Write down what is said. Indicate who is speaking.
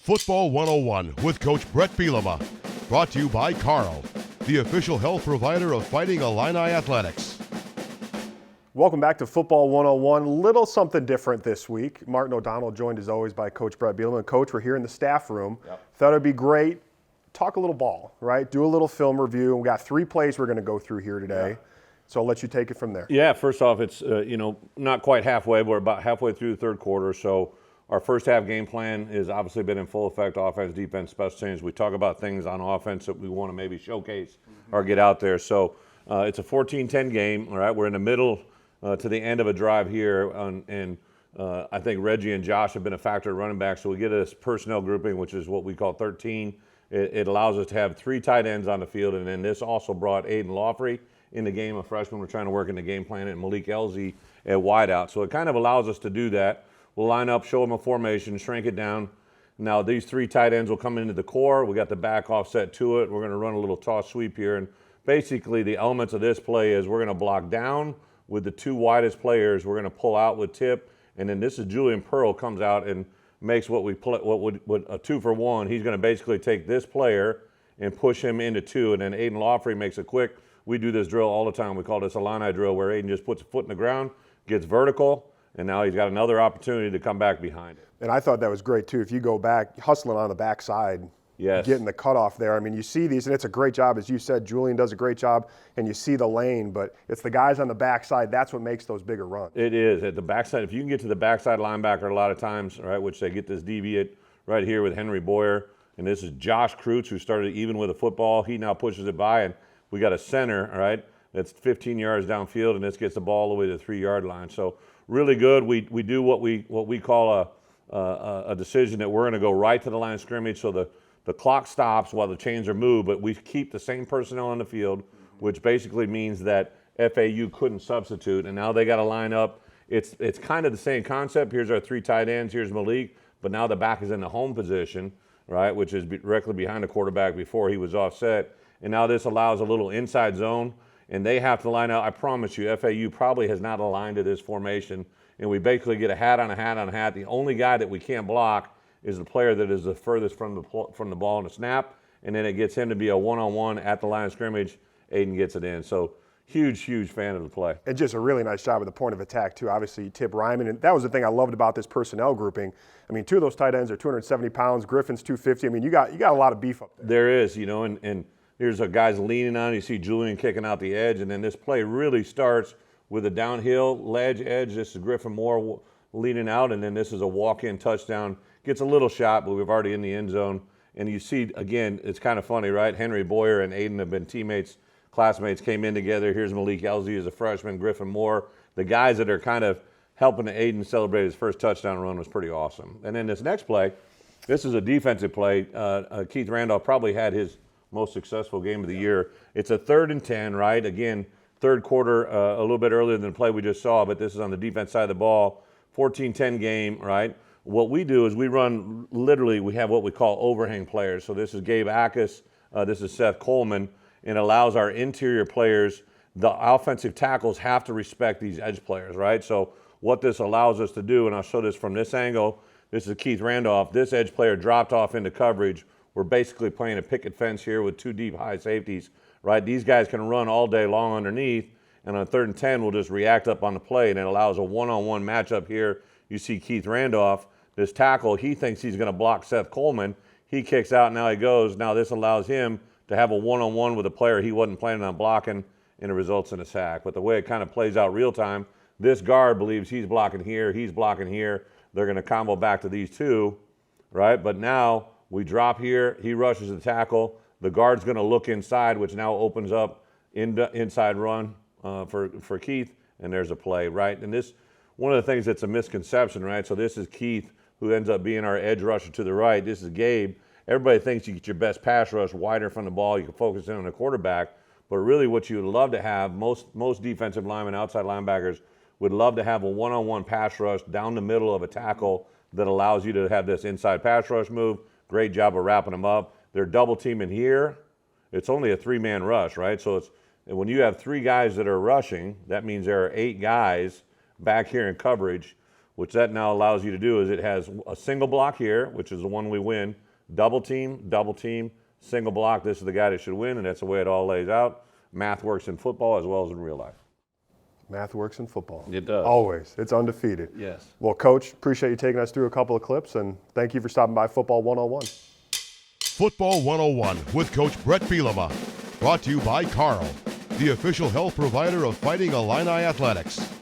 Speaker 1: Football 101 with Coach Bret Bielema. Brought to you by Carl, the official health provider of Fighting Illini Athletics.
Speaker 2: Welcome back to Football 101. Little something different this week. Martin O'Donnell joined as always by Coach Bret Bielema. Coach, we're here in the staff room. Thought it'd be great. Talk a little ball, right? Do a little film review. We got 3 plays we're going to go through here today. So I'll let you take it from there.
Speaker 3: Yeah, first off, it's not quite halfway. We're about halfway through the third quarter. So our first half game plan has obviously been in full effect: offense, defense, special teams. We talk about things on offense that we want to maybe showcase or get out there. So it's a 14-10 game. All right, we're in the middle to the end of a drive here, and I think Reggie and Josh have been a factor at running back. So we get this personnel grouping, which is what we call 13. It allows us to have 3 tight ends on the field, and then this also brought Aidan Laughery in the game, a freshman we're trying to work in the game plan, and Malik Elzy at wideout. So it kind of allows us to do that. We'll line up, show them a formation, shrink it down. Now these 3 tight ends will come into the core. We got the back offset to it. We're going to run a little toss sweep here. And basically the elements of this play is we're going to block down with the 2 widest players. We're going to pull out with tip. And then this is Julian Pearl comes out and makes what would a 2-for-1. He's going to basically take this player and push him into 2. And then Aidan Laughery makes a quick. We do this drill all the time. We call this a Illini drill, where Aidan just puts a foot in the ground, gets vertical, and now he's got another opportunity to come back behind it.
Speaker 2: And I thought that was great, too. If you go back, hustling on the backside, getting the cutoff there. I mean, you see these, and it's a great job. As you said, Julian does a great job, and you see the lane, but it's the guys on the backside. That's what makes those bigger runs.
Speaker 3: It is. At the backside, if you can get to the backside linebacker a lot of times, right, which they get this deviate right here with Henry Boyer, and this is Josh Kreutz, who started even with a football. He now pushes it by, and we got a center, all right, that's 15 yards downfield, and this gets the ball all the way to the 3-yard line. So really good. We do what we call a decision that we're going to go right to the line of scrimmage, so the clock stops while the chains are moved, but we keep the same personnel on the field, which basically means that FAU couldn't substitute, and now they got to line up. It's kind of the same concept. Here's our 3 tight ends. Here's Malik, but now the back is in the home position, right, which is directly behind the quarterback before he was offset. And now this allows a little inside zone, and they have to line out. I promise you, FAU probably has not aligned to this formation, and we basically get a hat on a hat on a hat. The only guy that we can't block is the player that is the furthest from the ball in the snap, and then it gets him to be a one-on-one at the line of scrimmage. Aidan gets it in. So huge fan of the play.
Speaker 2: And just a really nice job at the point of attack, too. Obviously, Tip Ryman, and that was the thing I loved about this personnel grouping. I mean, 2 of those tight ends are 270 pounds. Griffin's 250. I mean, you got a lot of beef up there.
Speaker 3: There is, and here's a guy's leaning on. You see Julian kicking out the edge, and then this play really starts with a downhill ledge edge. This is Griffin Moore leaning out, and then this is a walk-in touchdown. Gets a little shot, but we've already in the end zone. And you see, again, it's kind of funny, right? Henry Boyer and Aidan have been teammates, classmates, came in together. Here's Malik Elzy as a freshman, Griffin Moore. The guys that are kind of helping Aidan celebrate his first touchdown run was pretty awesome. And then this next play, this is a defensive play. Keith Randolph probably had his most successful game of the year. It's a 3rd and 10, right? Again, third quarter, a little bit earlier than the play we just saw, but this is on the defense side of the ball. 14-10 game, right? What we do is we run, literally, we have what we call overhang players. So this is Gabe Ackus, this is Seth Coleman, and allows our interior players, the offensive tackles have to respect these edge players, right? So what this allows us to do, and I'll show this from this angle, this is Keith Randolph. This edge player dropped off into coverage. We're basically playing a picket fence here with 2 deep high safeties, right? These guys can run all day long underneath, and on 3rd and 10, we'll just react up on the play, and it allows a one-on-one matchup here. You see Keith Randolph, this tackle, he thinks he's going to block Seth Coleman. He kicks out, now he goes. Now this allows him to have a one-on-one with a player he wasn't planning on blocking, and it results in a sack. But the way it kind of plays out real time, this guard believes he's blocking here, he's blocking here. They're going to combo back to these 2, right? But now we drop here, he rushes the tackle. The guard's going to look inside, which now opens up inside run for Keith, and there's a play, right? And this, one of the things that's a misconception, right? So this is Keith, who ends up being our edge rusher to the right. This is Gabe. Everybody thinks you get your best pass rush wider from the ball. You can focus in on the quarterback. But really what you would love to have, most defensive linemen, outside linebackers, would love to have a one-on-one pass rush down the middle of a tackle that allows you to have this inside pass rush move. Great job of wrapping them up. They're double teaming here. It's only a 3-man rush, right? So it's when you have 3 guys that are rushing, that means there are 8 guys back here in coverage. which that now allows you to do is it has a single block here, which is the one we win, double team, single block. This is the guy that should win, and that's the way it all lays out. Math works in football as well as in real life.
Speaker 2: Math works in football.
Speaker 3: It does.
Speaker 2: Always. It's undefeated.
Speaker 3: Yes.
Speaker 2: Well, Coach, appreciate you taking us through a couple of clips, and thank you for stopping by Football 101.
Speaker 1: Football 101 with Coach Bret Bielema. Brought to you by Carl, the official health provider of Fighting Illini Athletics.